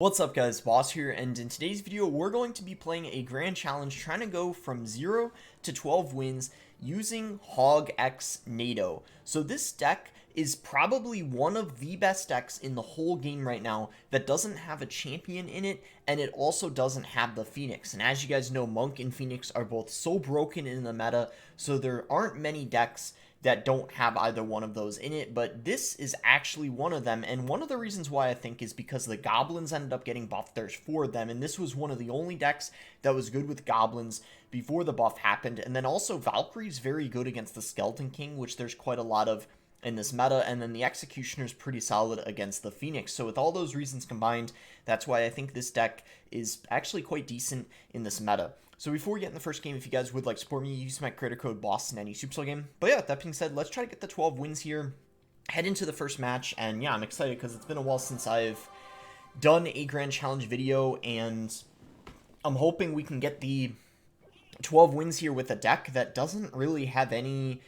What's up guys, Boss here, and in today's video we're going to be playing a grand challenge trying to go from 0 to 12 wins using HOG EXE NADO. So this deck is probably one of the best decks in the whole game right now that doesn't have a champion in it, and it also doesn't have the Phoenix. And as you guys know, Monk and Phoenix are both so broken in the meta, so there aren't many decks that don't have either one of those in it, but this is actually one of them. And one of the reasons why I think is because the goblins ended up getting buffed. There's 4 of them, and this was one of the only decks that was good with goblins before the buff happened. And then also Valkyrie's very good against the Skeleton King, which there's quite a lot of in this meta, and then the Executioner's pretty solid against the Phoenix. So with all those reasons combined, that's why I think this deck is actually quite decent in this meta. So before we get in the first game, if you guys would like to support me, use my creator code BOSS in any Supercell game. But yeah, that being said, let's try to get the 12 wins here, head into the first match, and yeah, I'm excited because it's been a while since I've done a Grand Challenge video, and I'm hoping we can get the 12 wins here with a deck that doesn't really have any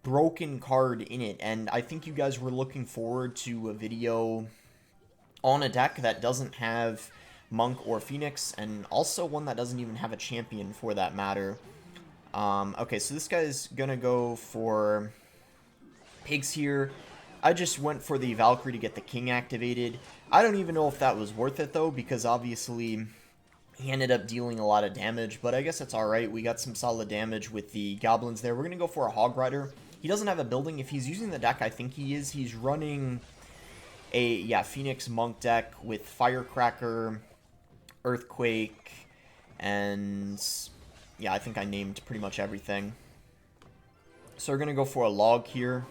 broken card in it. And I think you guys were looking forward to a video on a deck that doesn't have Monk or Phoenix, and also one that doesn't even have a champion for that matter. Okay, so this guy's gonna go for pigs here. I just went for the Valkyrie to get the king activated. I don't even know if that was worth it though, because obviously he ended up dealing a lot of damage, but I guess it's alright. We got some solid damage with the goblins there. We're gonna go for a Hog Rider. He doesn't have a building. If he's using the deck I think he is, he's running a Phoenix Monk deck with Firecracker, Earthquake, and yeah, I think I named pretty much everything. So we're going to go for a log here.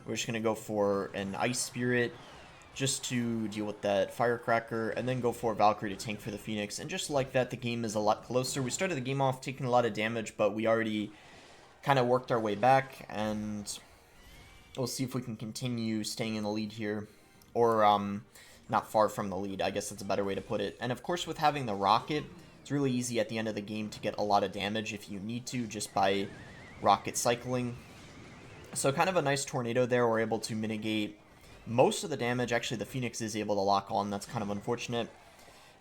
We're just going to go for an Ice Spirit just to deal with that Firecracker, and then go for Valkyrie to tank for the Phoenix. And just like that, the game is a lot closer. We started the game off taking a lot of damage, but we already kind of worked our way back, and we'll see if we can continue staying in the lead here, or not far from the lead, I guess that's a better way to put it. And of course, with having the rocket, it's really easy at the end of the game to get a lot of damage if you need to, just by rocket cycling. So kind of a nice tornado there. We're able to mitigate most of the damage. Actually, the Phoenix is able to lock on. That's kind of unfortunate,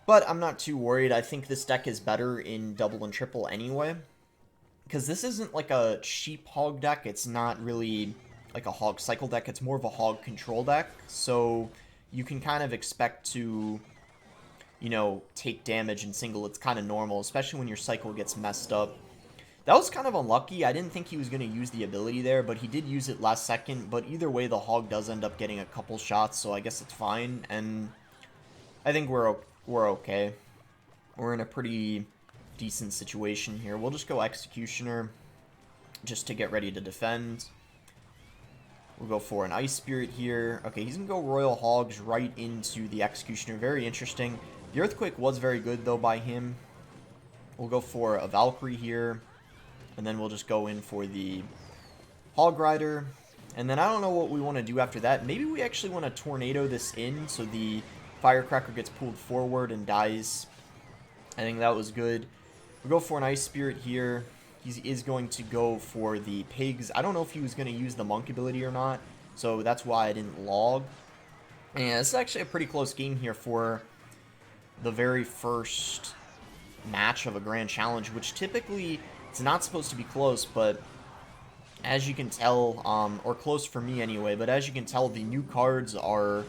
but I'm not too worried. I think this deck is better in double and triple anyway, because this isn't like a cheap hog deck. It's not really like a hog cycle deck. It's more of a hog control deck, so you can kind of expect to, you know, take damage in single. It's kind of normal, especially when your cycle gets messed up. That was kind of unlucky. I didn't think he was going to use the ability there, but he did use it last second. But either way, the hog does end up getting a couple shots, so I guess it's fine. And I think we're okay. We're in a pretty decent situation here. We'll just go Executioner just to get ready to defend. We'll go for an Ice Spirit here. Okay, he's going to go Royal Hogs right into the Executioner. Very interesting. The Earthquake was very good, though, by him. We'll go for a Valkyrie here. And then we'll just go in for the Hog Rider. And then I don't know what we want to do after that. Maybe we actually want to tornado this in so the Firecracker gets pulled forward and dies. I think that was good. We'll go for an Ice Spirit here. He is going to go for the pigs. I don't know if he was going to use the monk ability or not, so that's why I didn't log. And this is actually a pretty close game here for the very first match of a grand challenge, which typically it's not supposed to be close, but as you can tell, or close for me anyway, but as you can tell, the new cards are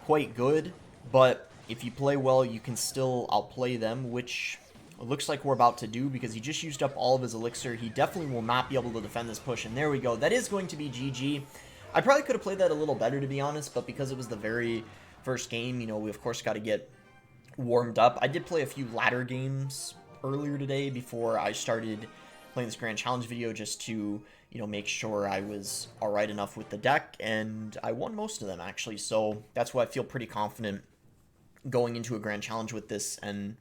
quite good, but if you play well, you can still outplay them, which it looks like we're about to do, because he just used up all of his elixir. He definitely will not be able to defend this push, and there we go. That is going to be GG. I probably could have played that a little better, to be honest, but because it was the very first game, you know, we of course got to get warmed up. I did play a few ladder games earlier today before I started playing this Grand Challenge video, just to, you know, make sure I was alright enough with the deck, and I won most of them, actually, so that's why I feel pretty confident going into a Grand Challenge with this, and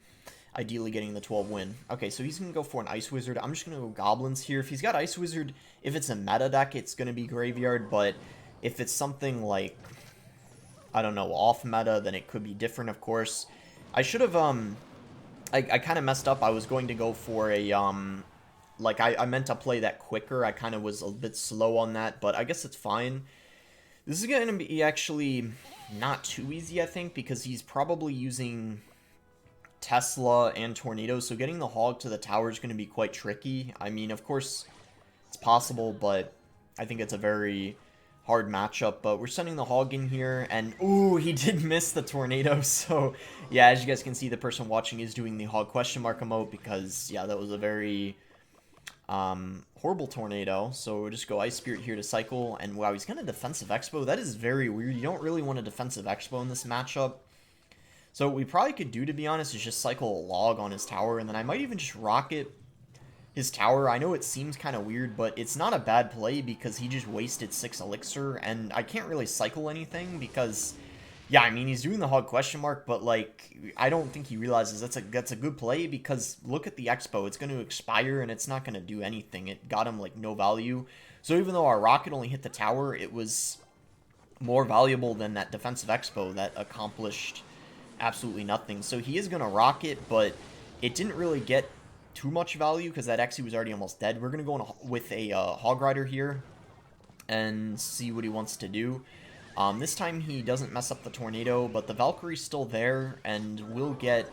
ideally getting the 12 win. Okay, so he's going to go for an Ice Wizard. I'm just going to go Goblins here. If he's got Ice Wizard, if it's a meta deck, it's going to be Graveyard, but if it's something like, I don't know, off meta, then it could be different, of course. I should have, I kind of messed up. I was going to go for a, like, I meant to play that quicker. I kind of was a bit slow on that, but I guess it's fine. This is going to be actually not too easy, I think, because he's probably using Tesla and Tornado, so getting the Hog to the tower is going to be quite tricky. I mean, of course, it's possible, but I think it's a very hard matchup. But we're sending the Hog in here, and ooh, he did miss the Tornado. So yeah, as you guys can see, the person watching is doing the Hog question mark emote, because yeah, that was a very horrible Tornado. So we'll just go Ice Spirit here to cycle, and wow, he's gonna Defensive Expo. That is very weird. You don't really want a Defensive Expo in this matchup. So what we probably could do, to be honest, is just cycle a log on his tower, and then I might even just rocket his tower. I know it seems kind of weird, but it's not a bad play because he just wasted 6 elixir, and I can't really cycle anything because, yeah, I mean, he's doing the Hog question mark, but, like, I don't think he realizes that's a good play because look at the Expo. It's going to expire, and it's not going to do anything. It got him, like, no value. So even though our rocket only hit the tower, it was more valuable than that Defensive Expo that accomplished absolutely nothing. So he is going to rocket, but it didn't really get too much value because that Xe was already almost dead. We're going to go with a Hog Rider here and see what he wants to do. This time he doesn't mess up the Tornado, but the Valkyrie's still there, and we'll get...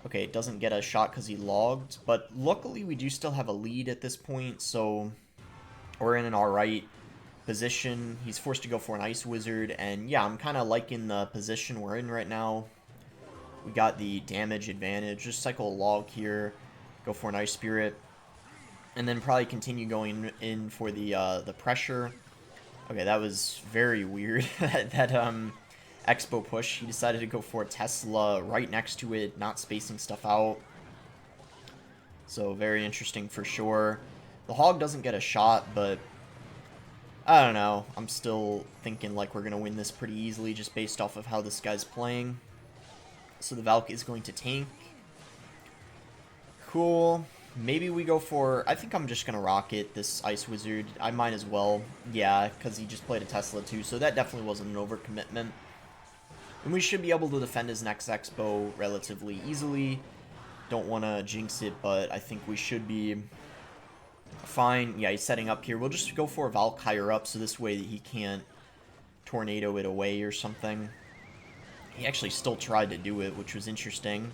Okay, it doesn't get a shot because he logged, but luckily we do still have a lead at this point, so we're in an alright position. He's forced to go for an Ice Wizard, and yeah, I'm kind of liking the position we're in right now. We got the damage advantage. Just cycle a log here, go for an Ice Spirit, and then probably continue going in for the pressure. Okay, that was very weird. that Expo push. He decided to go for a Tesla right next to it, not spacing stuff out. So very interesting for sure. The Hog doesn't get a shot, but I don't know. I'm still thinking like we're gonna win this pretty easily just based off of how this guy's playing. So the Valk is going to tank. Cool. Maybe we go for... I think I'm just going to rocket this Ice Wizard. I might as well. Yeah, because he just played a Tesla too, so that definitely wasn't an overcommitment. And we should be able to defend his next Expo relatively easily. Don't want to jinx it, but I think we should be fine. Yeah, he's setting up here. We'll just go for a Valk higher up, so this way that he can't Tornado it away or something. He actually still tried to do it, which was interesting,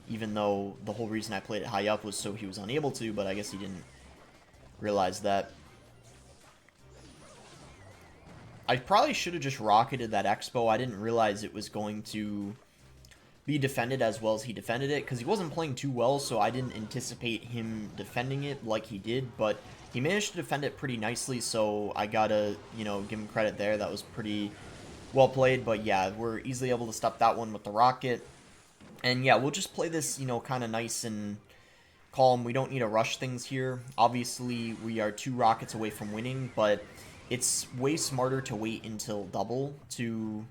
even though the whole reason I played it high up was so he was unable to, but I guess he didn't realize that. I probably should have just rocketed that Expo. I didn't realize it was going to be defended as well as he defended it, because he wasn't playing too well, so I didn't anticipate him defending it like he did, but he managed to defend it pretty nicely, so I gotta, you know, give him credit there. That was pretty well played, but yeah, we're easily able to stop that one with the rocket. And yeah, we'll just play this, you know, kind of nice and calm. We don't need to rush things here. Obviously, we are 2 rockets away from winning, but it's way smarter to wait until double to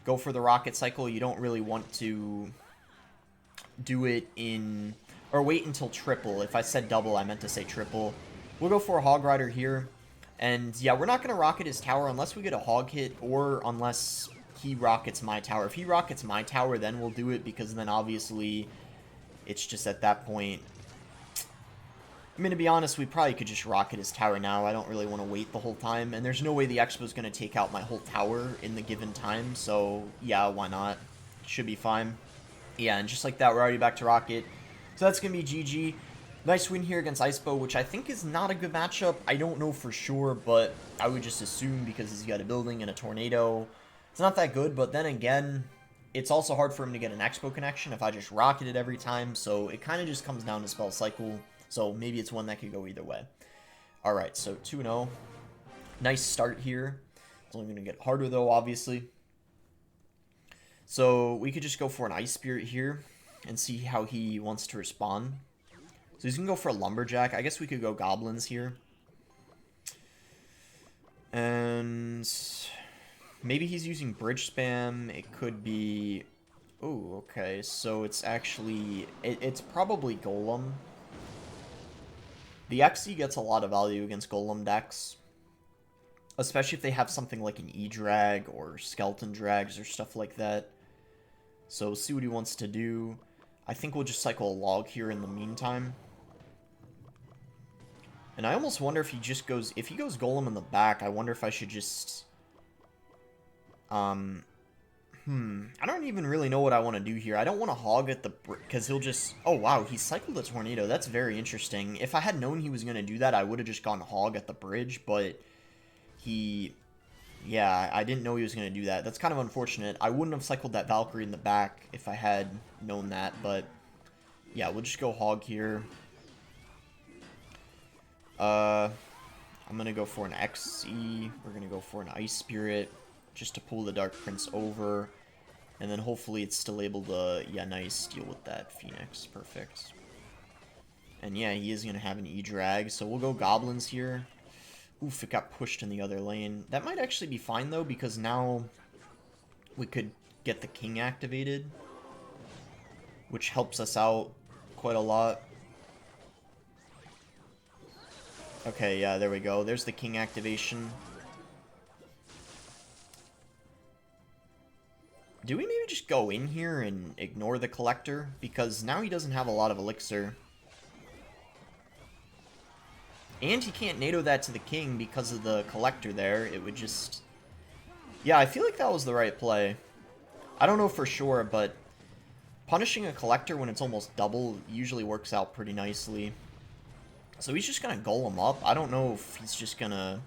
go for the rocket cycle. You don't really want to do it in... or wait until triple. If I said double, I meant to say triple. We'll go for a Hog Rider here. And yeah, we're not going to rocket his tower unless we get a Hog hit or unless he rockets my tower. If he rockets my tower, then we'll do it, because then obviously it's just at that point... I mean, to be honest, we probably could just rocket his tower now. I don't really want to wait the whole time, and there's no way the Expo's going to take out my whole tower in the given time, so yeah, why not? Should be fine. Yeah, and just like that, we're already back to rocket. So that's going to be GG. Nice win here against Icepo, which I think is not a good matchup. I don't know for sure, but I would just assume because he's got a building and a Tornado. It's not that good, but then again, it's also hard for him to get an Expo connection if I just rocket it every time, so it kind of just comes down to spell cycle. So maybe it's one that could go either way. Alright, so 2-0. Nice start here. It's only going to get harder though, obviously. So we could just go for an Ice Spirit here and see how he wants to respond. So he's going to go for a Lumberjack. I guess we could go Goblins here. And maybe he's using Bridge Spam. It could be... Oh, okay. So it's actually... It's probably Golem. The Xe gets a lot of value against Golem decks, especially if they have something like an E-Drag or Skeleton Drags or stuff like that. So see what he wants to do. I think we'll just cycle a log here in the meantime. And I almost wonder if he just goes... If he goes Golem in the back, I wonder if I should just... I don't even really know what I want to do here. I don't want to hog at the... because he'll just... oh, wow, he cycled a tornado. That's very interesting. If I had known he was going to do that, I would have just gone hog at the bridge, but he... yeah, I didn't know he was going to do that. That's kind of unfortunate. I wouldn't have cycled that Valkyrie in the back if I had known that, but yeah, we'll just go hog here. I'm going to go for an XE. We're going to go for an Ice Spirit just to pull the Dark Prince over. And then hopefully it's still able to, yeah, nice, deal with that Phoenix. Perfect. And yeah, he is going to have an E-Drag, so we'll go Goblins here. Oof, it got pushed in the other lane. That might actually be fine, though, because now we could get the King activated, which helps us out quite a lot. Okay, yeah, there we go. There's the King activation. Do we maybe just go in here and ignore the Collector? Because now he doesn't have a lot of Elixir. And he can't NATO that to the King because of the Collector there. It would just... yeah, I feel like that was the right play. I don't know for sure, but punishing a Collector when it's almost double usually works out pretty nicely. So he's just going to Golem up. I don't know if he's just going to...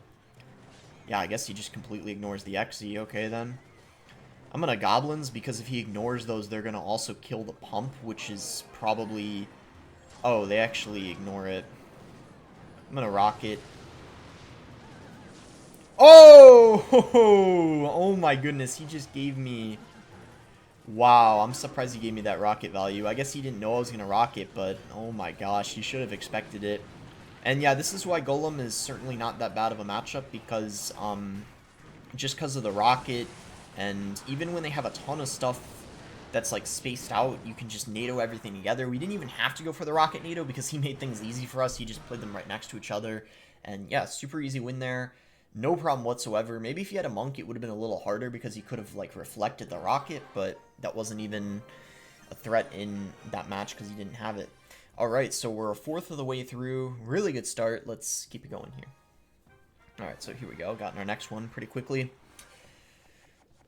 yeah, I guess he just completely ignores the XE. Okay, then. I'm going to Goblins, because if he ignores those, they're going to also kill the Pump, which is probably... oh, they actually ignore it. I'm going to Rocket. Oh! Oh my goodness, he just gave me... wow, I'm surprised he gave me that Rocket value. I guess he didn't know I was going to Rocket, but oh my gosh, he should have expected it. And yeah, this is why Golem is certainly not that bad of a matchup, because just because of the Rocket, and even when they have a ton of stuff that's like spaced out, you can just NATO everything together. We didn't even have to go for the Rocket NATO because he made things easy for us. He just played them right next to each other. And yeah, super easy win there. No problem whatsoever. Maybe if he had a Monk, it would have been a little harder because he could have like reflected the Rocket, but that wasn't even a threat in that match because he didn't have it. Alright, so we're a fourth of the way through. Really good start. Let's keep it going here. Alright, so here we go. Got in our next one pretty quickly.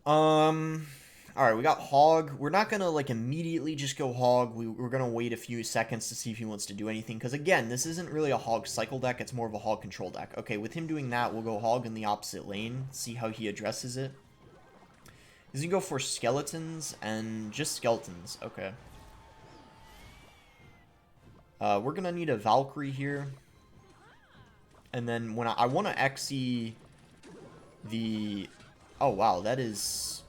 Alright, we got Hog. We're not gonna, like, immediately just go Hog. We're gonna wait a few seconds to see if he wants to do anything. Because, again, this isn't really a Hog cycle deck. It's more of a Hog control deck. Okay, with him doing that, we'll go Hog in the opposite lane. See how he addresses it. He's gonna go for Skeletons and just Skeletons. Okay. We're gonna need a Valkyrie here. And then when I want to XE the... oh, wow, that is...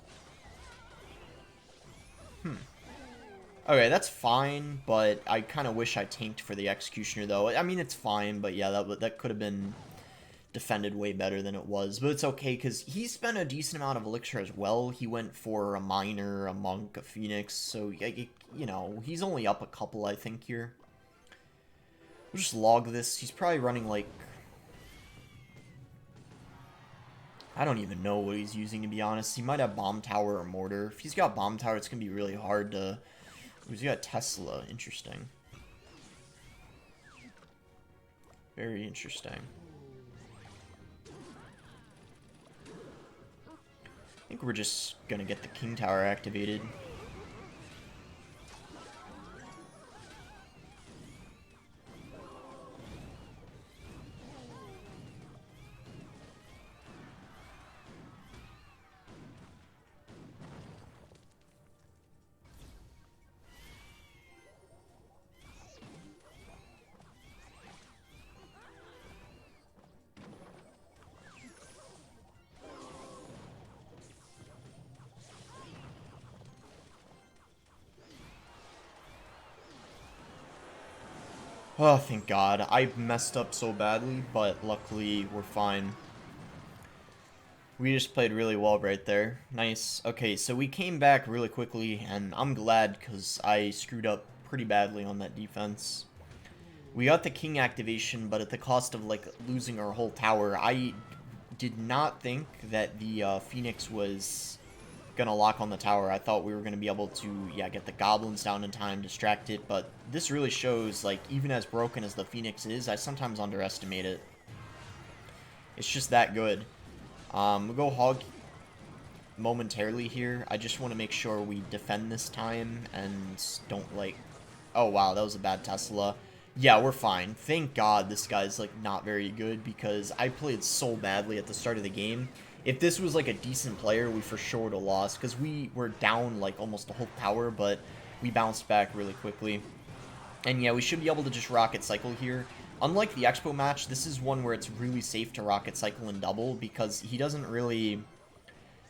okay, that's fine, but I kind of wish I tanked for the Executioner, though. I mean, it's fine, but yeah, that could have been defended way better than it was. But it's okay, because he spent a decent amount of Elixir as well. He went for a Miner, a Monk, a Phoenix, so, you know, he's only up a couple, I think, here. We'll just log this. He's probably running, like... I don't even know what he's using, to be honest. He might have Bomb Tower or Mortar. If he's got Bomb Tower, it's going to be really hard to... he's got Tesla. Interesting. Very interesting. I think we're just going to get the King Tower activated. Oh, thank God. I messed up so badly, but luckily we're fine. We just played really well right there. Nice. Okay, so we came back really quickly, and I'm glad because I screwed up pretty badly on that defense. We got the King activation, but at the cost of, like, losing our whole tower. I did not think that the Phoenix was gonna lock on the tower. I thought we were gonna be able to, yeah, get the Goblins down in time, distract it, but this really shows, like, even as broken as the Phoenix is, I sometimes underestimate it. It's just that good. We'll go Hog. momentarily here. I just want to make sure we defend this time and don't, like... Oh, wow, that was a bad Tesla. Yeah, we're fine. Thank God this guy's, like, not very good, because I played so badly at the start of the game. If this was, like, a decent player, we for sure would have lost, because we were down, like, almost the whole tower, but we bounced back really quickly. And yeah, we should be able to just rocket cycle here. Unlike the Expo match, this is one where it's really safe to rocket cycle and double, because he doesn't really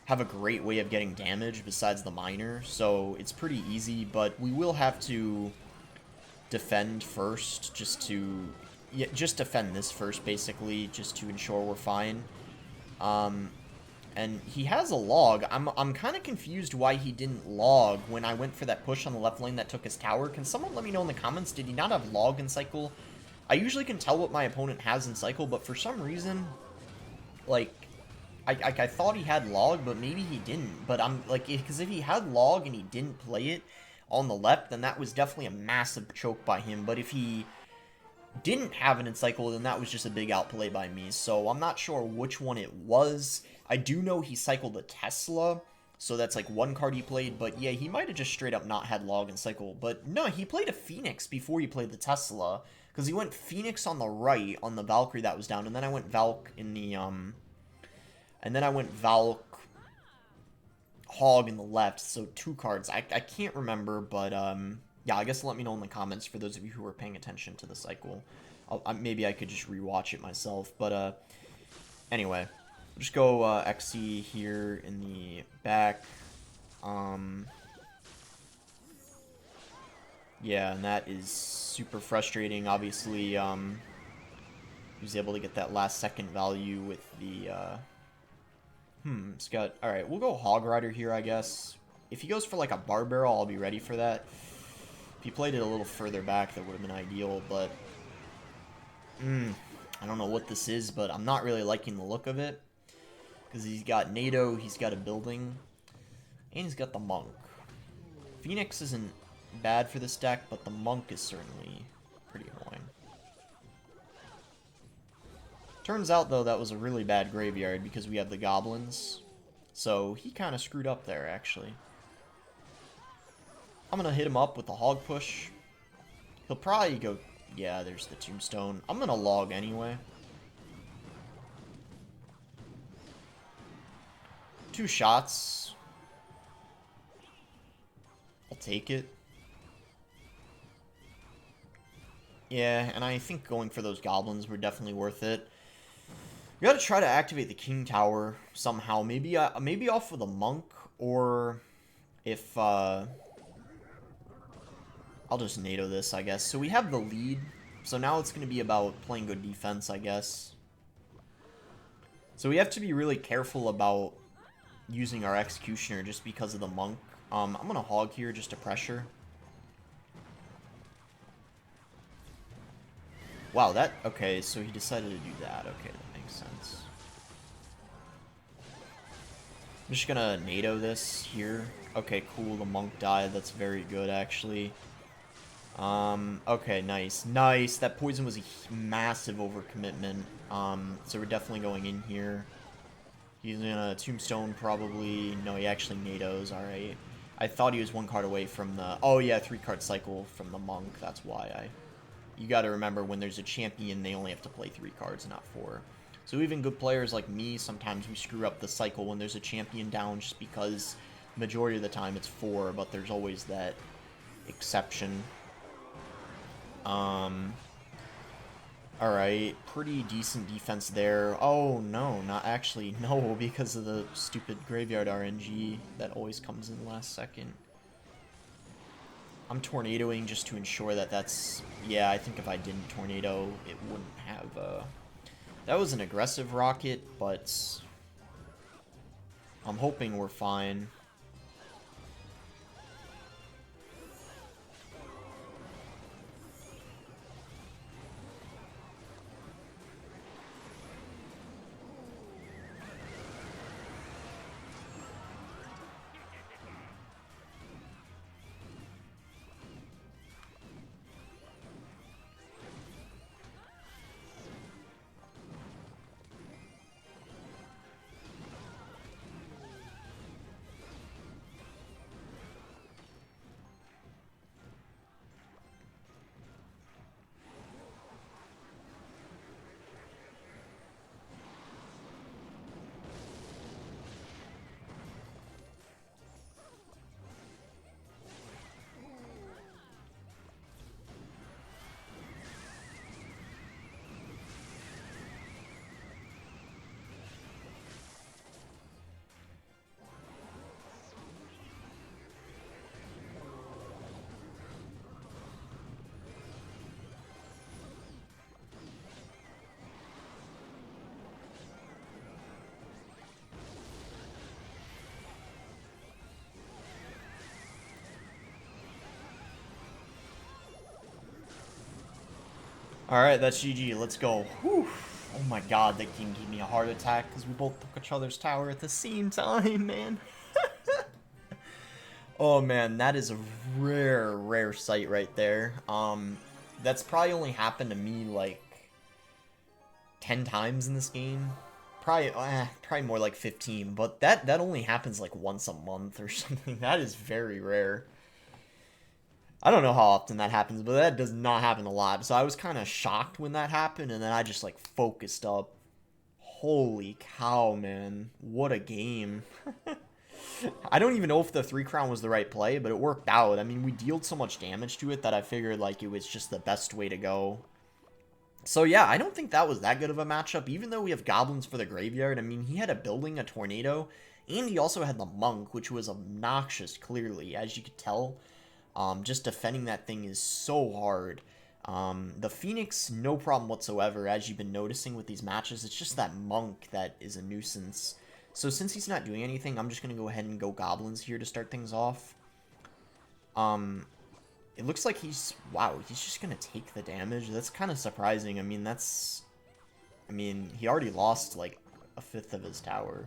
have a great way of getting damage besides the miner, so it's pretty easy, but we will have to defend first, just to... Yeah, just defend this first, basically, just to ensure we're fine. And he has a log. I'm kind of confused why he didn't log when I went for that push on the left lane that took his tower. Can someone let me know in the comments, did he not have log in cycle? I usually can tell what my opponent has in cycle, but for some reason, like, I thought he had log, but maybe he didn't. But I'm, like, because if he had log and he didn't play it on the left, then that was definitely a massive choke by him. But if he didn't have it in cycle, then that was just a big outplay by me. So I'm not sure which one it was. I do know he cycled a Tesla, so that's like one card he played. But yeah, he might have just straight up not had log in cycle. But no, he played a Phoenix before he played the Tesla, because he went Phoenix on the right on the Valkyrie that was down, and then I went Valk in the and then I went Valk Hog in the left, so 2 cards. I can't remember, but yeah, I guess let me know in the comments for those of you who are paying attention to the cycle. Maybe I could just rewatch it myself, but anyway, just go XC here in the back. Yeah, and that is super frustrating. Obviously, he was able to get that last second value with the it's got... Alright, we'll go Hog Rider here, I guess. If he goes for, like, a Bar Barrel, I'll be ready for that. If he played it a little further back, that would have been ideal, but... I don't know what this is, but I'm not really liking the look of it. Because he's got NATO, he's got a building, and he's got the Monk. Phoenix isn't bad for this deck, but the Monk is certainly pretty annoying. Turns out, though, that was a really bad graveyard because we have the goblins. So he kind of screwed up there, actually. I'm going to hit him up with the hog push. He'll probably go... Yeah, there's the tombstone. I'm going to log anyway. 2 shots. I'll take it. Yeah, and I think going for those goblins were definitely worth it. We gotta try to activate the King Tower somehow. Maybe off with a Monk, or if I'll just NATO this, I guess. So we have the lead. So now it's gonna be about playing good defense, I guess. So we have to be really careful about using our Executioner just because of the Monk. I'm gonna hog here just to pressure. Wow, that... Okay, so he decided to do that. Okay, that makes sense. I'm just gonna NATO this here. Okay, cool, the Monk died. That's very good, actually. Okay, nice. Nice! That poison was a massive overcommitment. So we're definitely going in here. He's gonna Tombstone, probably. No, he actually NATOs, alright. I thought he was 1 card away from the... Oh, yeah, 3-card cycle from the Monk. That's why I... You gotta remember, when there's a champion, they only have to play 3 cards, not 4. So even good players like me, sometimes we screw up the cycle when there's a champion down, just because majority of the time it's 4, but there's always that exception. Alright, pretty decent defense there. Oh, no, not actually. No, because of the stupid graveyard RNG that always comes in last second. I'm tornadoing just to ensure that that's... Yeah, I think if I didn't tornado, it wouldn't have... That was an aggressive rocket, but... I'm hoping we're fine. Alright, that's GG. Let's go. Whew. Oh my god, that king gave me a heart attack because we both took each other's tower at the same time, man. Oh man, that is a rare sight right there. That's probably only happened to me like 10 times in this game. Probably more like 15, but that only happens like once a month or something. That is very rare. I don't know how often that happens, but that does not happen a lot. So I was kind of shocked when that happened, and then I just like focused up. Holy cow, man. What a game. I don't even know if the 3 crown was the right play, but it worked out. I mean, we dealt so much damage to it that I figured like it was just the best way to go. So yeah, I don't think that was that good of a matchup, even though we have goblins for the graveyard. I mean, he had a building, a tornado, and he also had the monk, which was obnoxious, clearly, as you could tell. Just defending that thing is so hard. The Phoenix, no problem whatsoever, as you've been noticing with these matches. It's just that monk that is a nuisance. So since he's not doing anything, I'm just going to go ahead and go goblins here to start things off. It looks like he's... Wow, he's just going to take the damage. That's kind of surprising. I mean, that's... I mean, he already lost, like, a fifth of his tower.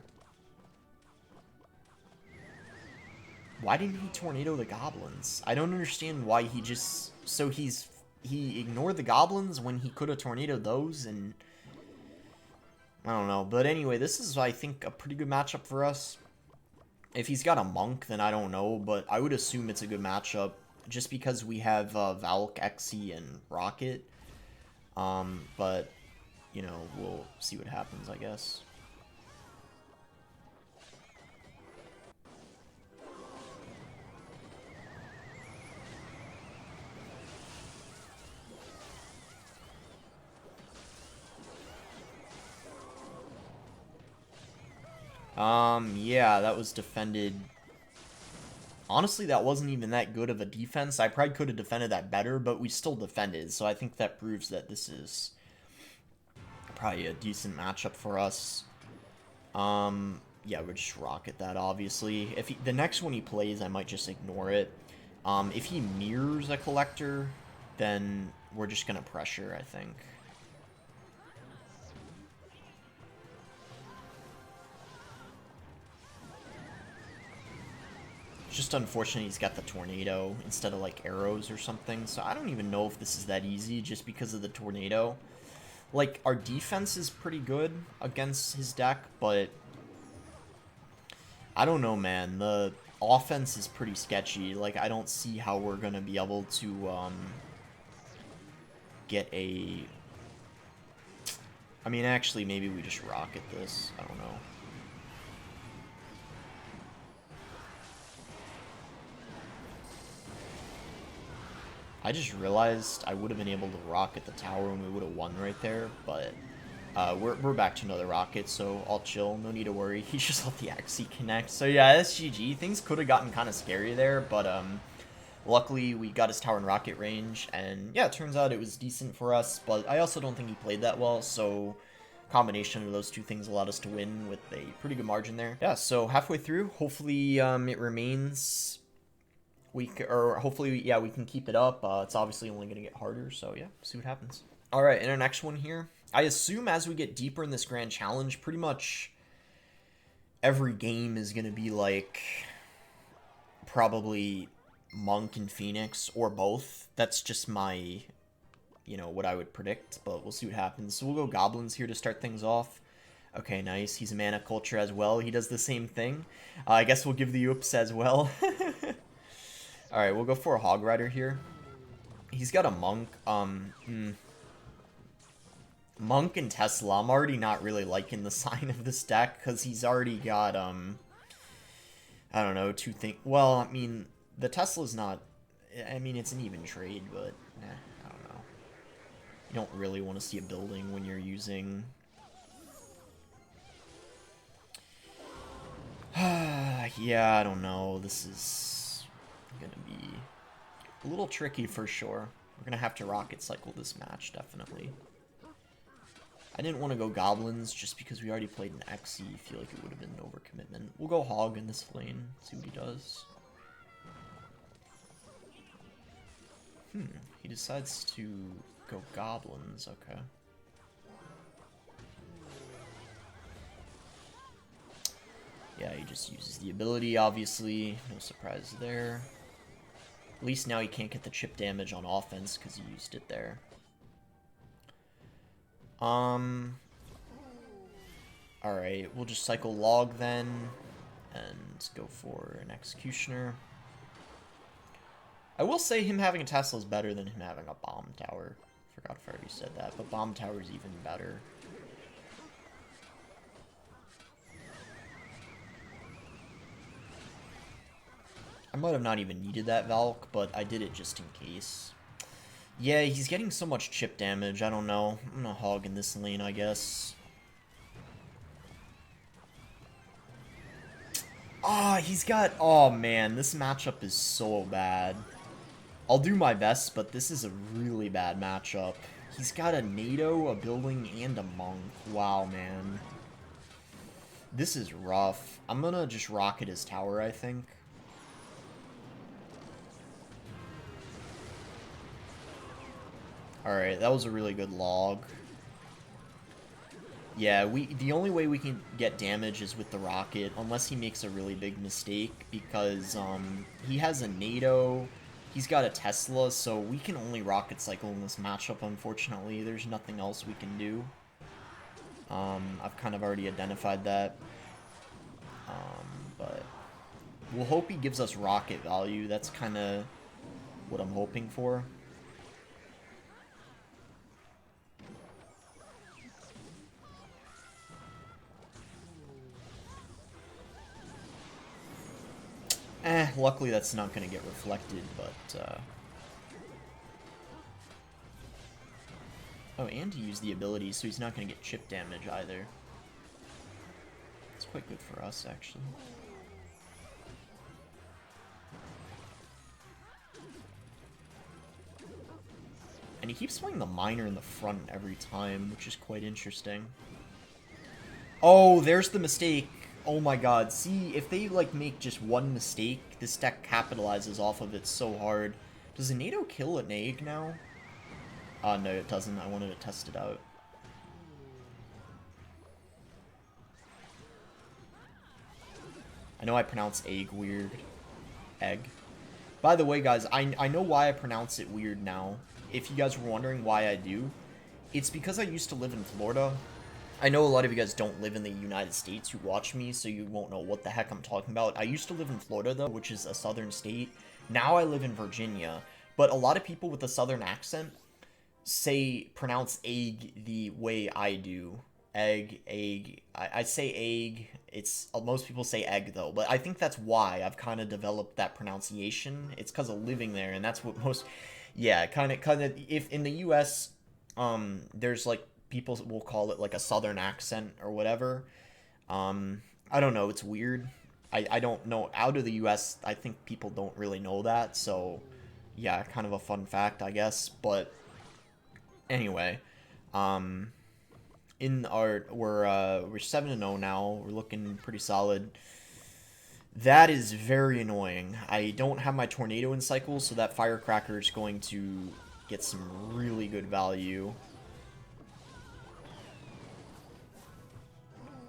Why didn't he tornado the goblins? I don't understand why he just... So he ignored the goblins when he could have tornadoed those, and... I don't know. But anyway, this is, I think, a pretty good matchup for us. If he's got a monk, then I don't know, but I would assume it's a good matchup. Just because we have Valk, Exe, and Rocket. But, you know, we'll see what happens, I guess. Yeah, that was defended. Honestly, that wasn't even that good of a defense. I probably could have defended that better, but we still defended. So I think that proves that this is probably a decent matchup for us. Yeah, we'll just rocket that, obviously. If the next one he plays, I might just ignore it. If he mirrors a collector, then we're just going to pressure, I think. Just unfortunate he's got the tornado instead of like arrows or something, so I don't even know if this is that easy just because of the tornado. Like, our defense is pretty good against his deck, but I don't know, man. The offense is pretty sketchy. Like, I don't see how we're gonna be able to get a... I mean, actually, maybe we just rocket this. I don't know. I just realized I would have been able to rocket the tower and we would have won right there, but we're back to another rocket, so I'll chill. No need to worry. He just let the Exe connect. So yeah, that's GG. Things could have gotten kind of scary there, but luckily we got his tower in rocket range, and yeah, it turns out it was decent for us, but I also don't think he played that well, so combination of those two things allowed us to win with a pretty good margin there. Yeah, so halfway through, hopefully it remains... hopefully, yeah, we can keep it up. It's obviously only going to get harder, so yeah, see what happens. All right, in our next one here, I assume as we get deeper in this grand challenge, pretty much every game is going to be like probably Monk and Phoenix or both. That's just my, you know, what I would predict, but we'll see what happens. So we'll go Goblins here to start things off. Okay, nice. He's a Mana Culture as well. He does the same thing. I guess we'll give the Oops as well. Alright, we'll go for a Hog Rider here. He's got a Monk. Monk and Tesla. I'm already not really liking the sign of this deck, because he's already got, I don't know, two things. Well, I mean, the Tesla's not... I mean, it's an even trade, but, I don't know. You don't really want to see a building when you're using... yeah, I don't know. This is... gonna be a little tricky for sure. We're gonna have to rocket cycle this match, definitely. I didn't want to go goblins just because we already played an Exe. I feel like it would have been an overcommitment. We'll go Hog in this lane, see what he does. He decides to go goblins, okay. Yeah, he just uses the ability, obviously. No surprise there. At least now he can't get the chip damage on offense because he used it there. Alright, we'll just cycle log then. And go for an executioner. I will say him having a Tesla is better than him having a bomb tower. Forgot if I already said that, but bomb tower is even better. I might have not even needed that Valk, but I did it just in case. Yeah, he's getting so much chip damage, I don't know. I'm gonna hog in this lane, I guess. Ah, he's got... Oh, man, this matchup is so bad. I'll do my best, but this is a really bad matchup. He's got a NATO, a building, and a monk. Wow, man. This is rough. I'm gonna just rocket his tower, I think. Alright, that was a really good log. Yeah, the only way we can get damage is with the rocket, unless he makes a really big mistake, because he has a NATO, he's got a Tesla, so we can only rocket cycle in this matchup, unfortunately. There's nothing else we can do. I've kind of already identified that. But we'll hope he gives us rocket value. That's kind of what I'm hoping for. Luckily that's not going to get reflected, but, Oh, and he used the ability, so he's not going to get chip damage either. It's quite good for us, actually. And he keeps playing the miner in the front every time, which is quite interesting. Oh, there's the mistake. Oh my god, see, if they, like, make just one mistake, this deck capitalizes off of it so hard. Does a NATO kill an egg now? No, it doesn't. I wanted to test it out. I know I pronounce egg weird. Egg. By the way, guys, I know why I pronounce it weird now. If you guys were wondering why I do, it's because I used to live in Florida. I know a lot of you guys don't live in the United States who watch me, so you won't know what the heck I'm talking about. I used to live in Florida, though, which is a southern state. Now I live in Virginia, but a lot of people with a southern accent pronounce egg the way I do. Egg, egg. I say egg. It's most people say egg though, but I think that's why I've kind of developed that pronunciation. It's because of living there, and that's what most. Yeah, kind of. If in the U.S., there's like people will call it like a southern accent or whatever. I don't know. It's weird. I don't know. Out of the U.S., I think people don't really know that. So, yeah, kind of a fun fact, I guess. But anyway, we're 7-0 now. We're looking pretty solid. That is very annoying. I don't have my tornado in cycle, so that firecracker is going to get some really good value.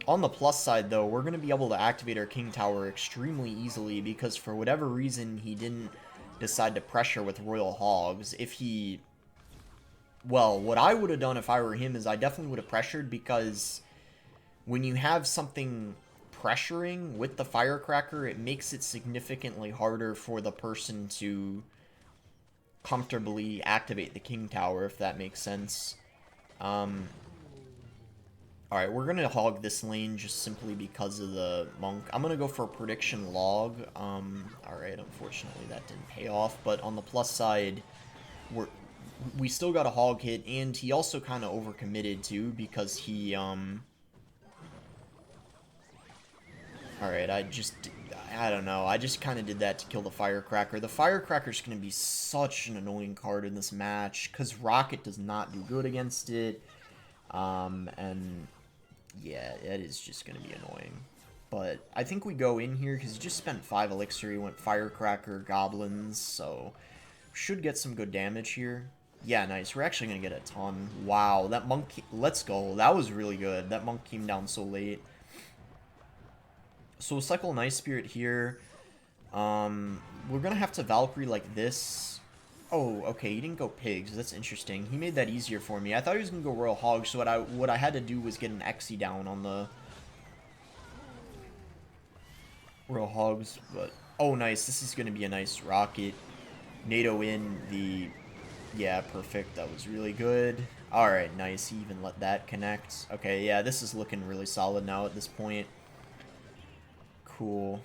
On the plus side, though, we're going to be able to activate our King Tower extremely easily because for whatever reason he didn't decide to pressure with Royal Hogs. If he... Well, what I would have done if I were him is I definitely would have pressured, because when you have something pressuring with the firecracker, it makes it significantly harder for the person to comfortably activate the King Tower, if that makes sense. Alright, we're going to hog this lane just simply because of the monk. I'm going to go for a prediction log. Alright, unfortunately that didn't pay off, but on the plus side, we still got a hog hit, and he also kind of overcommitted too, because he, Alright, I don't know, I just kind of did that to kill the firecracker. The firecracker's going to be such an annoying card in this match, because rocket does not do good against it, and yeah, it is just going to be annoying. But I think we go in here, because he just spent 5 elixir, he went firecracker, goblins, so should get some good damage here. Yeah, nice. We're actually going to get a ton. Wow, that monk... Let's go. That was really good. That monk came down so late. So we'll cycle Nice Spirit here. We're going to have to Valkyrie like this. Oh, okay, he didn't go Pigs. That's interesting. He made that easier for me. I thought he was going to go Royal Hog, so what I had to do was get an Exe down on the Royal Hogs. But, oh, nice. This is going to be a nice rocket. NATO in the... Yeah, perfect. That was really good. Alright, nice. He even let that connect. Okay, yeah, this is looking really solid now at this point. Cool.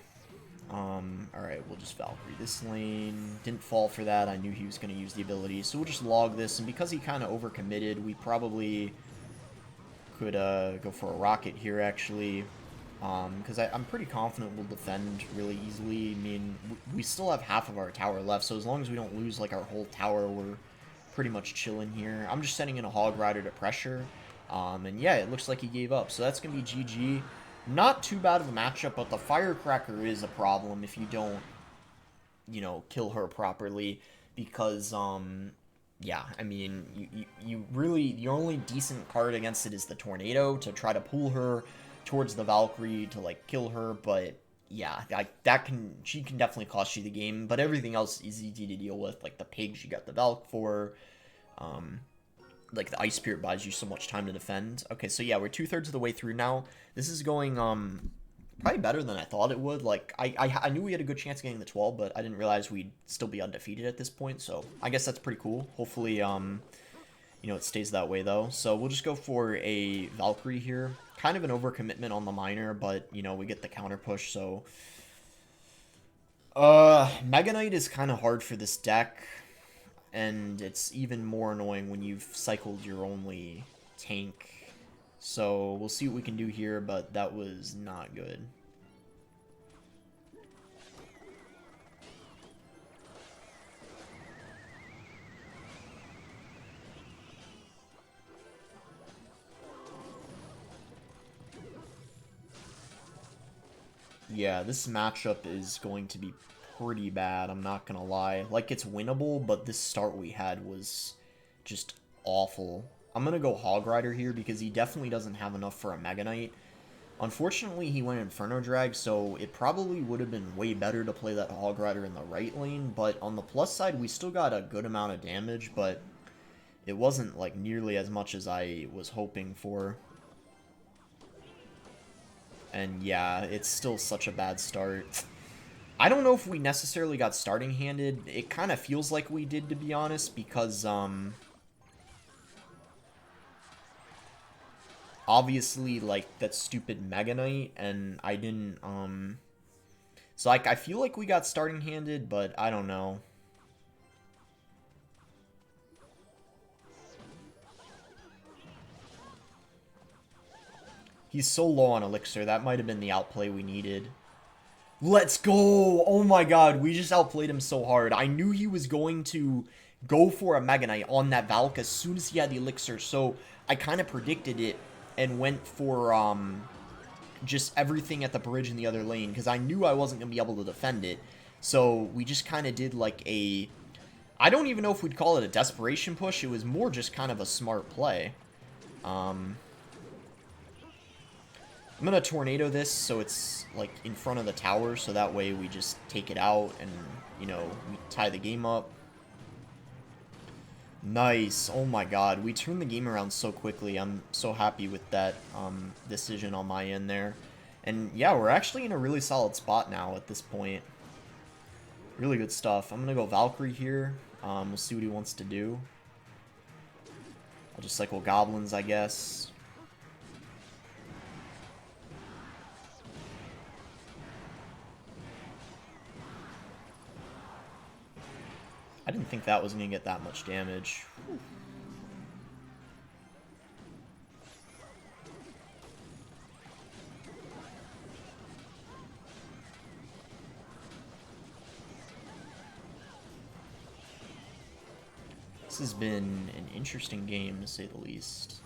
Alright, we'll just Valkyrie this lane. Didn't fall for that. I knew he was going to use the ability. So we'll just log this. And because he kind of overcommitted, we probably could go for a rocket here, actually. Because I'm pretty confident we'll defend really easily. I mean, we still have half of our tower left. So as long as we don't lose, like, our whole tower, we're pretty much chilling here. I'm just sending in a Hog Rider to pressure. And yeah, it looks like he gave up. So that's going to be GG. Not too bad of a matchup, but the Firecracker is a problem if you don't, you know, kill her properly. Because, yeah, I mean, you really, your only decent card against it is the Tornado to try to pull her towards the Valkyrie to, like, kill her. But, yeah, she can definitely cost you the game. But everything else is easy to deal with. Like, the Pigs you got the Valk for. Like, the Ice Spirit buys you so much time to defend. Okay, so yeah, we're 2/3 of the way through now. This is going, probably better than I thought it would. Like, I knew we had a good chance of getting the 12, but I didn't realize we'd still be undefeated at this point. So, I guess that's pretty cool. Hopefully, you know, it stays that way, though. So, we'll just go for a Valkyrie here. Kind of an overcommitment on the Miner, but, you know, we get the counter push, so... Mega Knight is kind of hard for this deck. And it's even more annoying when you've cycled your only tank. So we'll see what we can do here, but that was not good. Yeah, this matchup is going to be pretty bad, I'm not gonna lie. Like, it's winnable, but this start we had was just awful. I'm gonna go Hog Rider here because he definitely doesn't have enough for a Mega Knight. Unfortunately, he went Inferno Drag, so it probably would have been way better to play that Hog Rider in the right lane, but on the plus side, we still got a good amount of damage, but it wasn't, like, nearly as much as I was hoping for. And yeah, it's still such a bad start. I don't know if we necessarily got starting handed. It kind of feels like we did, to be honest, because, obviously, like, that stupid Mega Knight, and I didn't, so, like, I feel like we got starting handed, but I don't know. He's so low on Elixir, that might have been the outplay we needed. Let's go! Oh my god, we just outplayed him so hard. I knew he was going to go for a Mega Knight on that Valk as soon as he had the Elixir, so I kind of predicted it and went for just everything at the bridge in the other lane, because I knew I wasn't going to be able to defend it. So we just kind of did like a... I don't even know if we'd call it a desperation push. It was more just kind of a smart play. I'm going to Tornado this so it's, like, in front of the tower, so that way we just take it out and, you know, we tie the game up. Nice. Oh my god, we turned the game around so quickly. I'm so happy with that decision on my end there. And yeah, we're actually in a really solid spot now at this point. Really good stuff. I'm going to go Valkyrie here. We'll see what he wants to do. I'll just cycle Goblins, I guess. I didn't think that was going to get that much damage. Whew. This has been an interesting game, to say the least.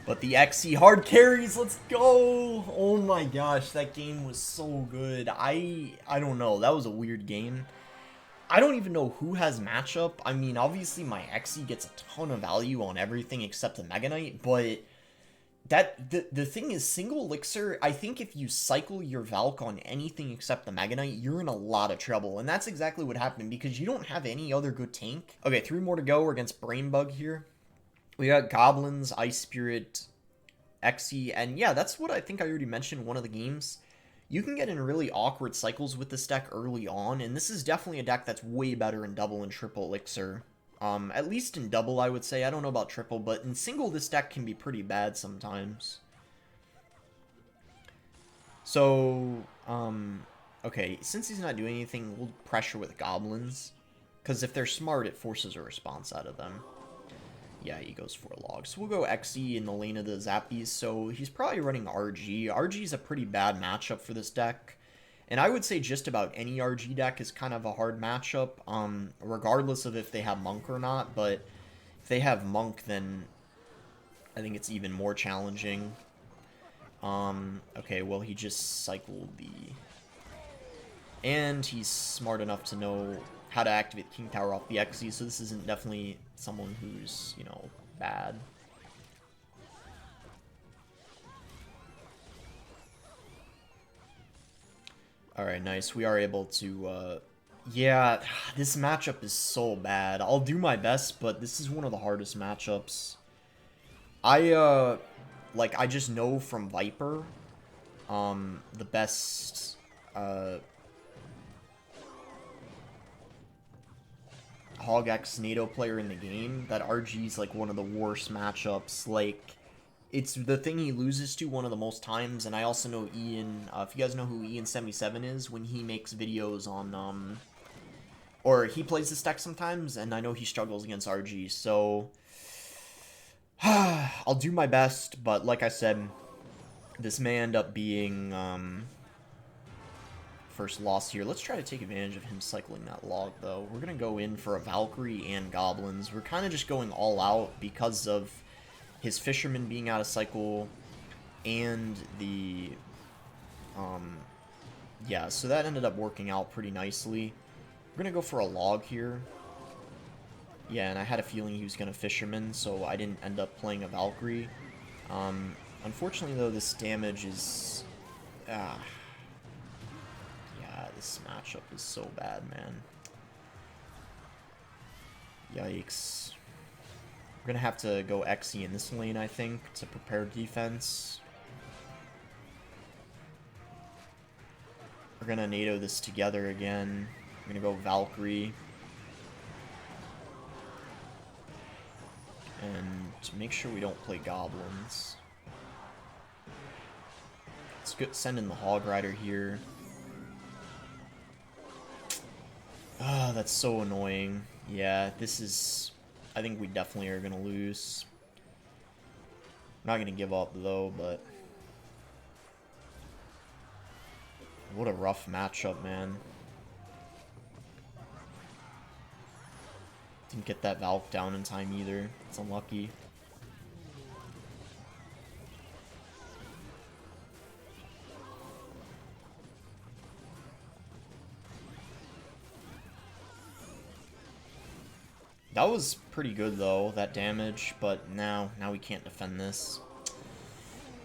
But the XE hard carries, let's go! Oh my gosh, that game was so good. I don't know, that was a weird game. I don't even know who has matchup. I mean, obviously my XE gets a ton of value on everything except the Mega Knight, but the thing is, single elixir, I think if you cycle your Valk on anything except the Mega Knight, you're in a lot of trouble, and that's exactly what happened because you don't have any other good tank. Okay, 3 more to go. We're against Brain Bug here. We got Goblins, Ice Spirit, XE, and yeah, that's what I think I already mentioned in one of the games. You can get in really awkward cycles with this deck early on, and this is definitely a deck that's way better in double and triple elixir. At least in double, I would say. I don't know about triple, but in single, this deck can be pretty bad sometimes. So, okay, since he's not doing anything, we'll pressure with Goblins. Because if they're smart, it forces a response out of them. Yeah, he goes for a log. So we'll go XE in the lane of the Zappies. So he's probably running RG. RG is a pretty bad matchup for this deck. And I would say just about any RG deck is kind of a hard matchup, regardless of if they have Monk or not. But if they have Monk, then I think it's even more challenging. Okay, well, he just cycled the... And he's smart enough to know how to activate King Tower off the XE, so this isn't definitely someone who's, you know, bad. Alright, nice. We are able to, yeah, this matchup is so bad. I'll do my best, but this is one of the hardest matchups. I just know from Viper, the best, HOG EXE NADO player in the game, that RG's like one of the worst matchups. Like, it's the thing he loses to one of the most times, and I also know Ian, if you guys know who Ian77 is, when he makes videos on, or he plays this deck sometimes, and I know he struggles against RG, so I'll do my best, but like I said, this may end up being, first loss here. Let's try to take advantage of him cycling that log, though. We're going to go in for a Valkyrie and Goblins. We're kind of just going all out because of his Fisherman being out of cycle and the... yeah, so that ended up working out pretty nicely. We're going to go for a log here. Yeah, and I had a feeling he was going to Fisherman, so I didn't end up playing a Valkyrie. Unfortunately, though, this damage is... this matchup is so bad, man. Yikes. We're gonna have to go XE in this lane, I think, to prepare defense. We're gonna NATO this together again. We're gonna go Valkyrie. And to make sure we don't play Goblins. Let's send in the Hog Rider here. Oh, that's so annoying. Yeah, this is... I think we definitely are going to lose. I'm not going to give up, though, but... What a rough matchup, man. Didn't get that Valk down in time, either. It's unlucky. That was pretty good, though, that damage, but now we can't defend this.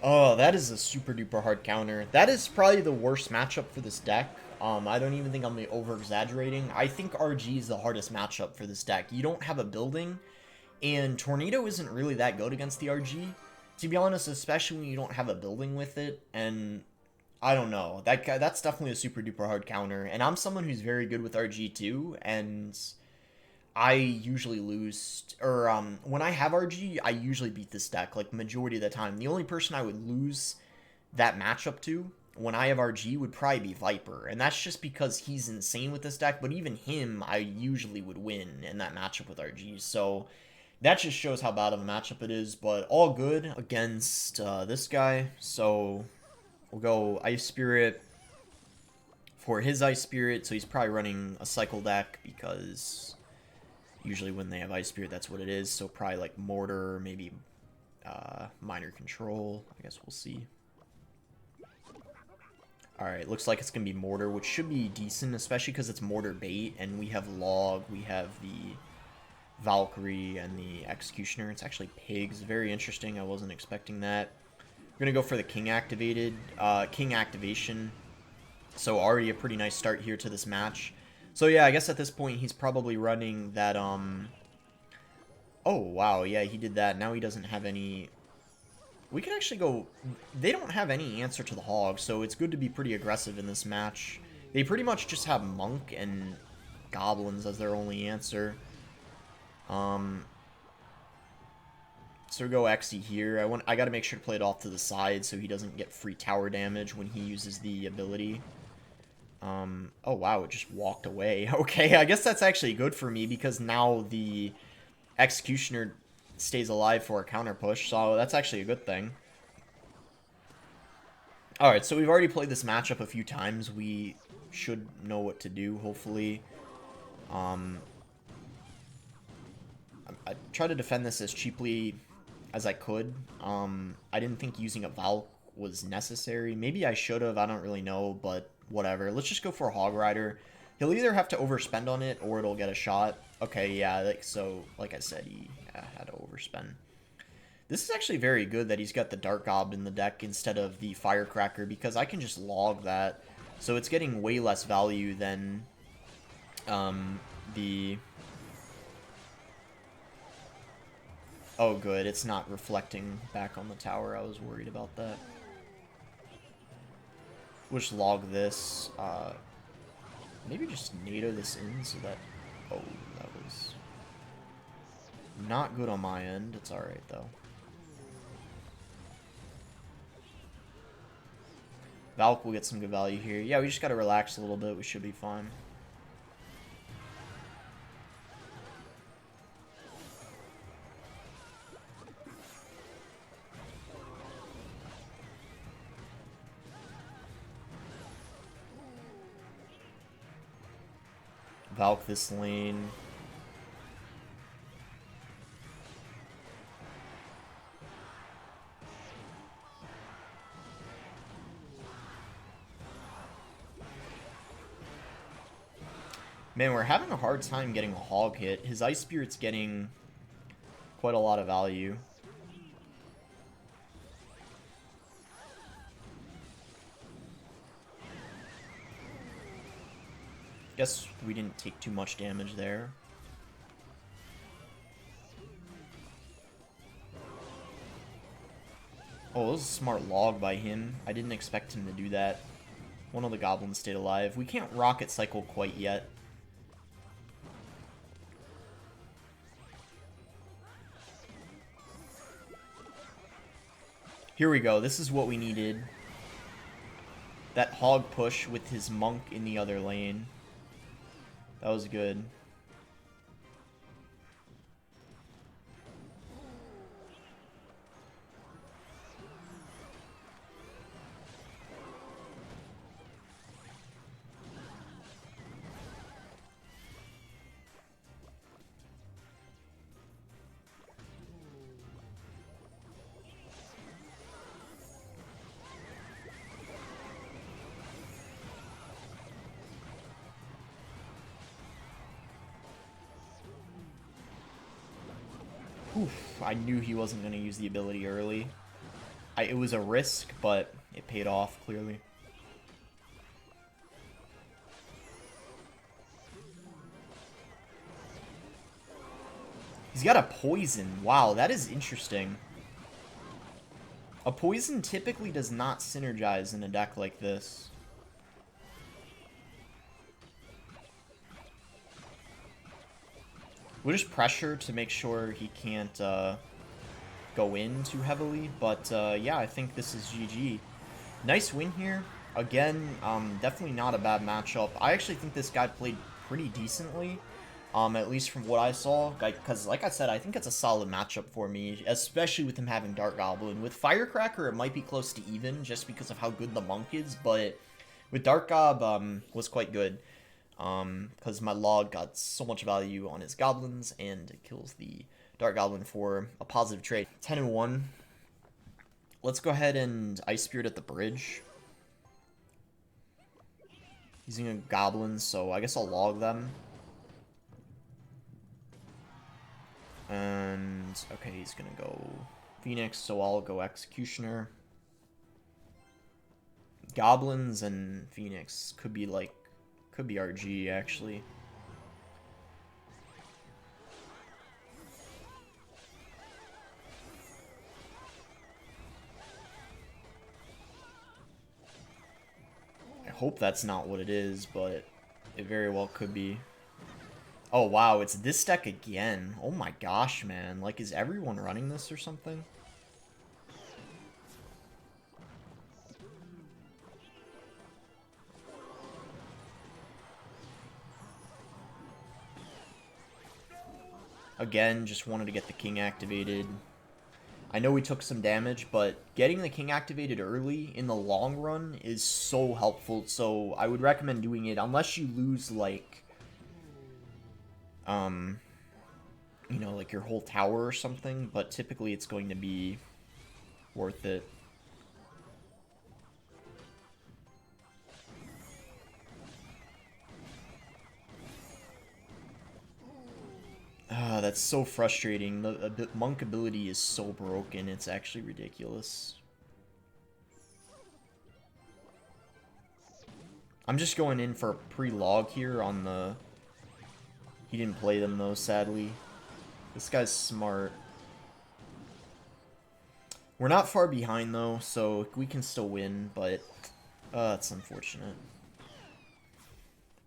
Oh, that is a super duper hard counter. That is probably the worst matchup for this deck. I don't even think I'm over-exaggerating. I think RG is the hardest matchup for this deck. You don't have a building, and Tornado isn't really that good against the RG, to be honest, especially when you don't have a building with it, and I don't know. That's definitely a super duper hard counter, and I'm someone who's very good with RG too, and... I usually lose, or when I have RG, I usually beat this deck, like, majority of the time. The only person I would lose that matchup to when I have RG would probably be Viper, and that's just because he's insane with this deck, but even him, I usually would win in that matchup with RG, so that just shows how bad of a matchup it is, but all good against this guy, so we'll go Ice Spirit for his Ice Spirit, so he's probably running a cycle deck, because... Usually when they have Ice Spirit, that's what it is. So probably like Mortar, maybe minor control. I guess we'll see. Alright, looks like it's going to be mortar, which should be decent, especially because it's mortar bait, and we have log, we have the Valkyrie, and the executioner. It's actually pigs. Very interesting. I wasn't expecting that. We're going to go for the king activation. So already a pretty nice start here to this match. So yeah, I guess at this point he's probably running that, oh, wow, yeah, he did that. Now he doesn't have any... We could actually go... They don't have any answer to the hog, so it's good to be pretty aggressive in this match. They pretty much just have monk and goblins as their only answer. So we go XE here. I gotta make sure to play it off to the side so he doesn't get free tower damage when he uses the ability. Oh wow, it just walked away. Okay, I guess that's actually good for me because now the executioner stays alive for a counter push, so that's actually a good thing. Alright, so we've already played this matchup a few times. We should know what to do, hopefully. I tried to defend this as cheaply as I could. I didn't think using a Valk was necessary. Maybe I should have, I don't really know, but whatever. Let's just go for a Hog Rider. He'll either have to overspend on it or it'll get a shot. Okay, yeah, like I said, he had to overspend. This is actually very good that he's got the Dark Goblin in the deck instead of the Firecracker because I can just log that. So it's getting way less value than the... Oh, good. It's not reflecting back on the tower. I was worried about that. We'll just log this. Maybe just NATO this in so that... Oh, that was not good on my end. It's alright, though. Valk will get some good value here. Yeah, we just gotta relax a little bit. We should be fine. Valk this lane. Man, we're having a hard time getting a hog hit. His Ice Spirit's getting quite a lot of value. Guess we didn't take too much damage there. Oh, it was a smart log by him. I didn't expect him to do that. One of the goblins stayed alive. We can't rocket cycle quite yet. Here we go. This is what we needed. That hog push with his monk in the other lane. That was good. Oof, I knew he wasn't going to use the ability early. It was a risk, but it paid off, clearly. He's got a poison. Wow, that is interesting. A poison typically does not synergize in a deck like this. We'll just pressure to make sure he can't go in too heavily. But yeah, I think this is GG. Nice win here. Again, definitely not a bad matchup. I actually think this guy played pretty decently, at least from what I saw. Because, like I said, I think it's a solid matchup for me, especially with him having Dark Goblin. With Firecracker, it might be close to even, just because of how good the Monk is. But with Dark Gob, was quite good. Because my log got so much value on his goblins, and it kills the Dark Goblin for a positive trade. 10-1. let's go ahead and Ice Spirit at the bridge. Using a goblin, so I guess I'll log them. And, okay, he's gonna go Phoenix, so I'll go Executioner. Goblins and Phoenix could be like, could be RG actually. I hope that's not what it is, but it very well could be. Oh wow, it's this deck again. Oh my gosh, man. Like, is everyone running this or something? Again, just wanted to get the king activated. I know we took some damage, but getting the king activated early in the long run is so helpful, so I would recommend doing it unless you lose, like, you know, like your whole tower or something, but typically it's going to be worth it. Ah, that's so frustrating. The monk ability is so broken, it's actually ridiculous. I'm just going in for a pre-log here on the... He didn't play them though, sadly. This guy's smart. We're not far behind though, so we can still win, but it's unfortunate.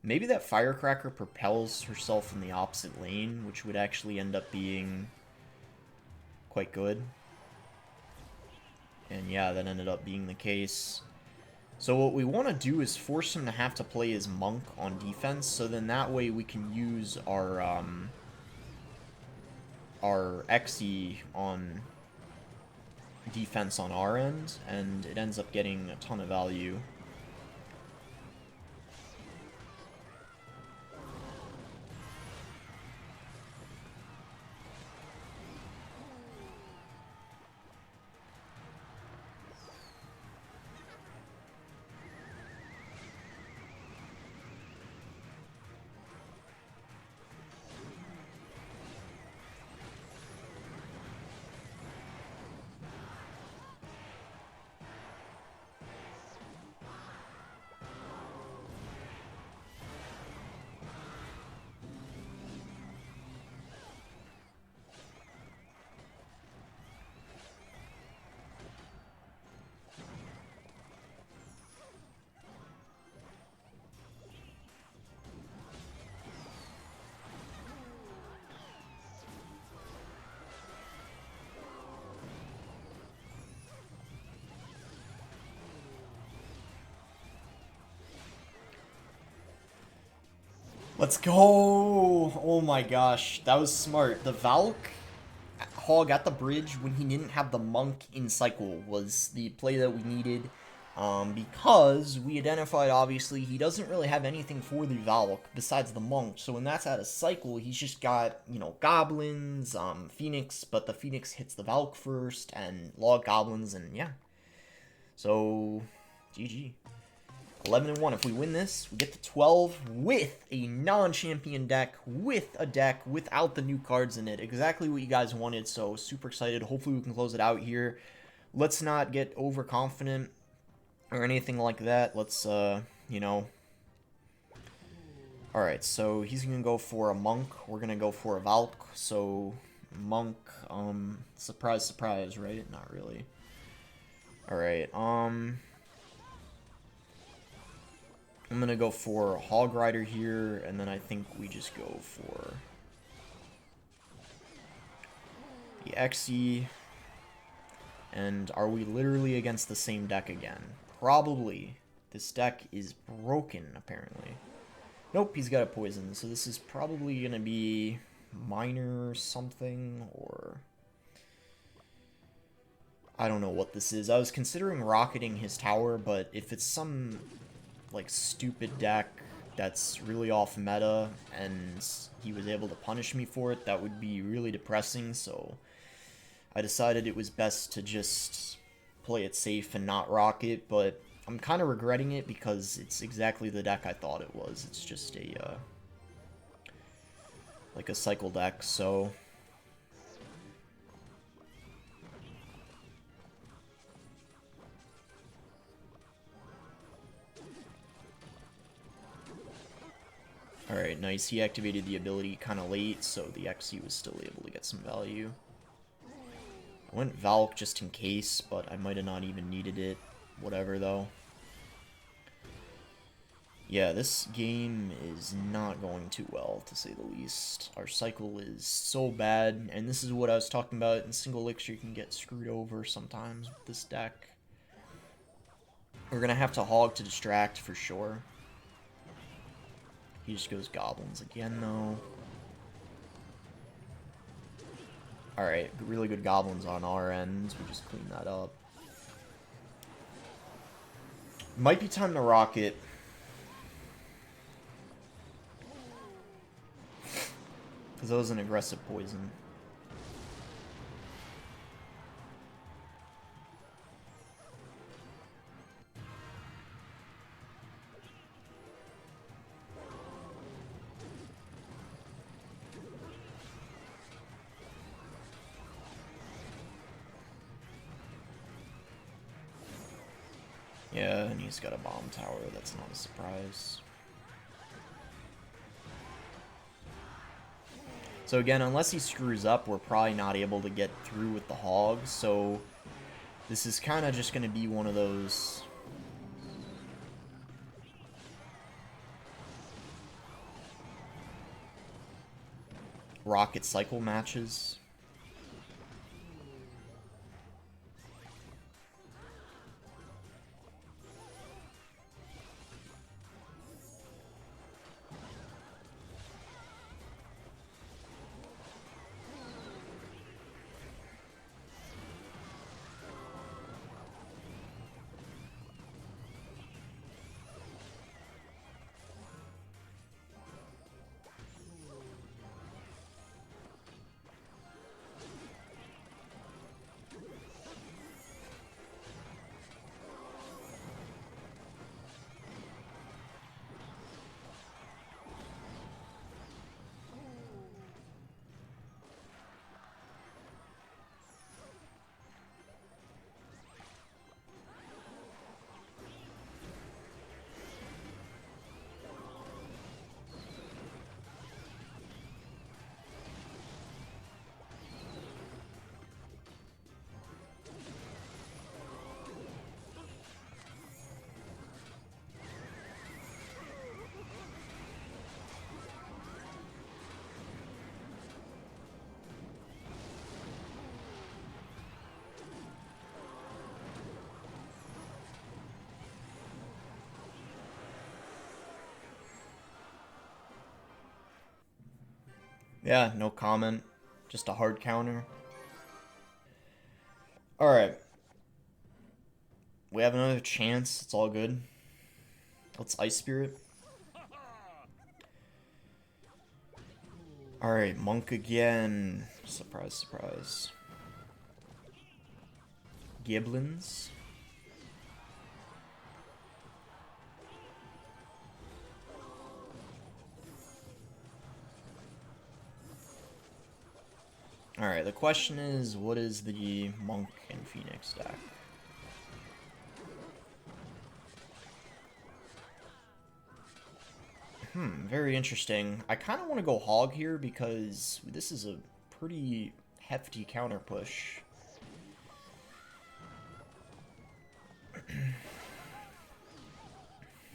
Maybe that Firecracker propels herself in the opposite lane, which would actually end up being quite good. And yeah, that ended up being the case. So what we want to do is force him to have to play his monk on defense, so then that way we can use our XE on defense on our end, and it ends up getting a ton of value. Let's go! Oh my gosh, that was smart. The Valk Hog at the bridge when he didn't have the monk in cycle was the play that we needed. Because we identified, obviously, he doesn't really have anything for the Valk besides the monk. So when that's out of cycle, he's just got, you know, goblins, Phoenix, but the Phoenix hits the Valk first, and log goblins, and yeah. So, GG. 11-1. If we win this, we get to 12 with a non-champion deck, with a deck without the new cards in it. Exactly what you guys wanted, so super excited. Hopefully we can close it out here. Let's not get overconfident or anything like that. Let's, you know... Alright, so he's gonna go for a monk. We're gonna go for a Valk. So, monk, surprise, surprise, right? Not really. Alright, I'm gonna go for Hog Rider here, and then I think we just go for the XE. And are we literally against the same deck again? Probably. This deck is broken, apparently. Nope, he's got a poison, so this is probably gonna be minor something, or... I don't know what this is. I was considering rocketing his tower, but if it's some... like stupid deck that's really off meta and he was able to punish me for it, that would be really depressing, so I decided it was best to just play it safe and not rock it, but I'm kind of regretting it because it's exactly the deck I thought it was. It's just a, like a cycle deck, so... Alright, nice. He activated the ability kind of late, so the XE was still able to get some value. I went Valk just in case, but I might have not even needed it. Whatever, though. Yeah, this game is not going too well, to say the least. Our cycle is so bad, and this is what I was talking about. In single elixir, you can get screwed over sometimes with this deck. We're gonna have to hog to distract for sure. He just goes goblins again, though. Alright, really good goblins on our end. We just clean that up. Might be time to rock it. Because that was an aggressive poison. Yeah, and he's got a bomb tower. That's not a surprise. So again, unless he screws up, we're probably not able to get through with the hog. So this is kind of just going to be one of those... rocket cycle matches. Yeah, no comment. Just a hard counter. Alright. We have another chance. It's all good. Let's Ice Spirit. Alright, Monk again. Surprise, surprise. Giblins. Alright, the question is, what is the Monk and Phoenix deck? Very interesting. I kind of want to go Hog here because this is a pretty hefty counter push.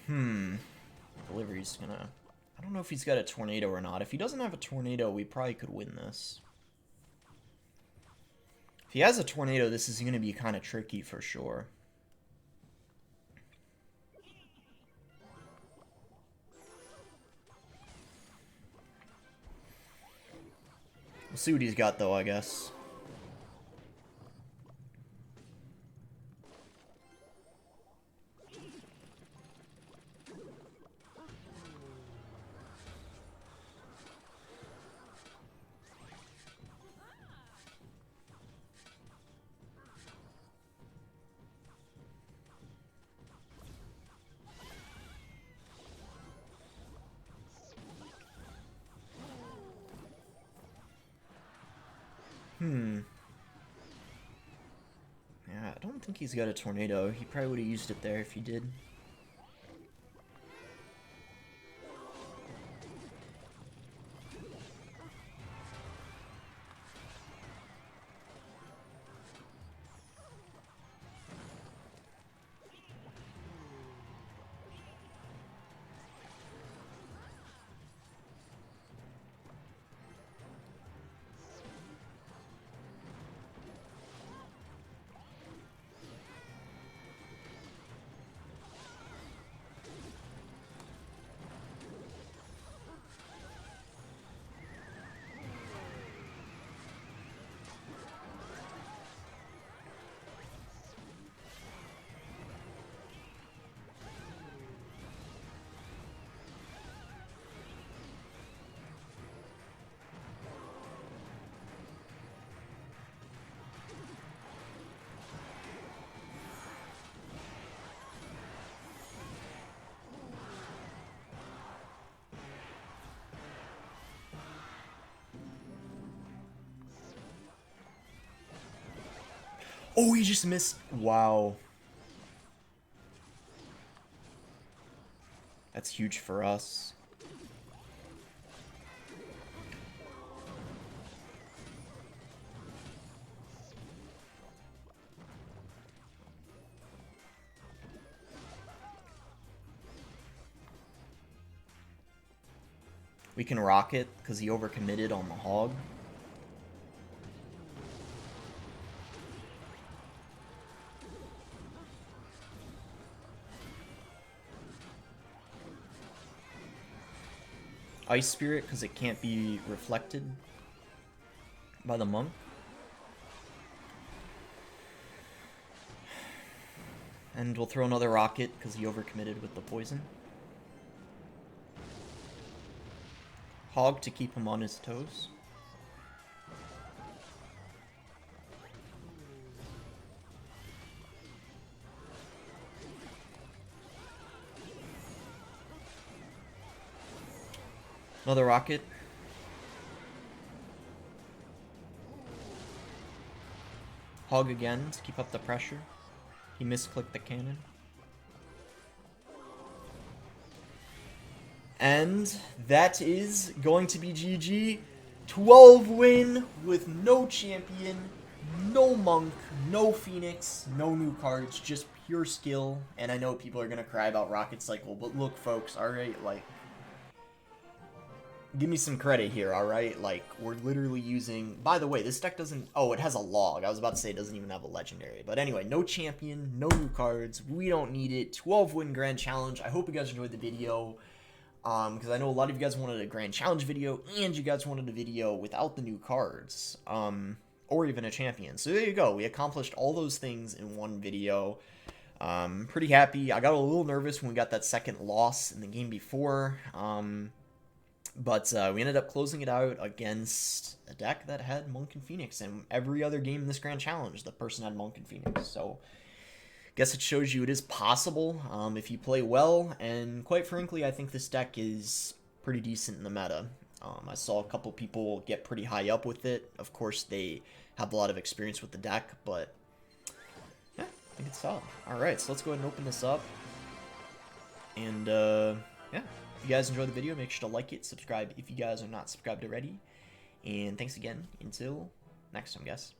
Delivery's gonna... I don't know if he's got a tornado or not. If he doesn't have a tornado, we probably could win this. If he has a tornado, this is gonna be kind of tricky for sure. We'll see what he's got, though, I guess. think he's got a tornado. He probably would have used it there if he did. Oh, he just missed. Wow. That's huge for us. We can rock it because he overcommitted on the hog. Ice Spirit because it can't be reflected by the monk. And we'll throw another rocket because he overcommitted with the poison. Hog to keep him on his toes. Another rocket. Hog again to keep up the pressure. He misclicked the cannon. And that is going to be GG. 12 win with no champion, no monk, no phoenix, no new cards, just pure skill. And I know people are going to cry about Rocket Cycle, but look folks, alright, like, give me some credit here, alright? Like, we're literally using... By the way, this deck doesn't... Oh, it has a log. I was about to say it doesn't even have a legendary. But anyway, no champion, no new cards. We don't need it. 12-win Grand Challenge. I hope you guys enjoyed the video. Because I know a lot of you guys wanted a Grand Challenge video, and you guys wanted a video without the new cards. Or even a champion. So there you go. We accomplished all those things in one video. Pretty happy. I got a little nervous when we got that second loss in the game before. But we ended up closing it out against a deck that had Monk and Phoenix. And every other game in this Grand Challenge, the person had Monk and Phoenix. So, guess it shows you it is possible if you play well. And quite frankly, I think this deck is pretty decent in the meta. I saw a couple people get pretty high up with it. Of course, they have a lot of experience with the deck. But, yeah, I think it's solid. Alright, so let's go ahead and open this up. And, yeah. If you guys enjoyed the video, make sure to like it, subscribe if you guys are not subscribed already. And thanks again. Until next time, guys.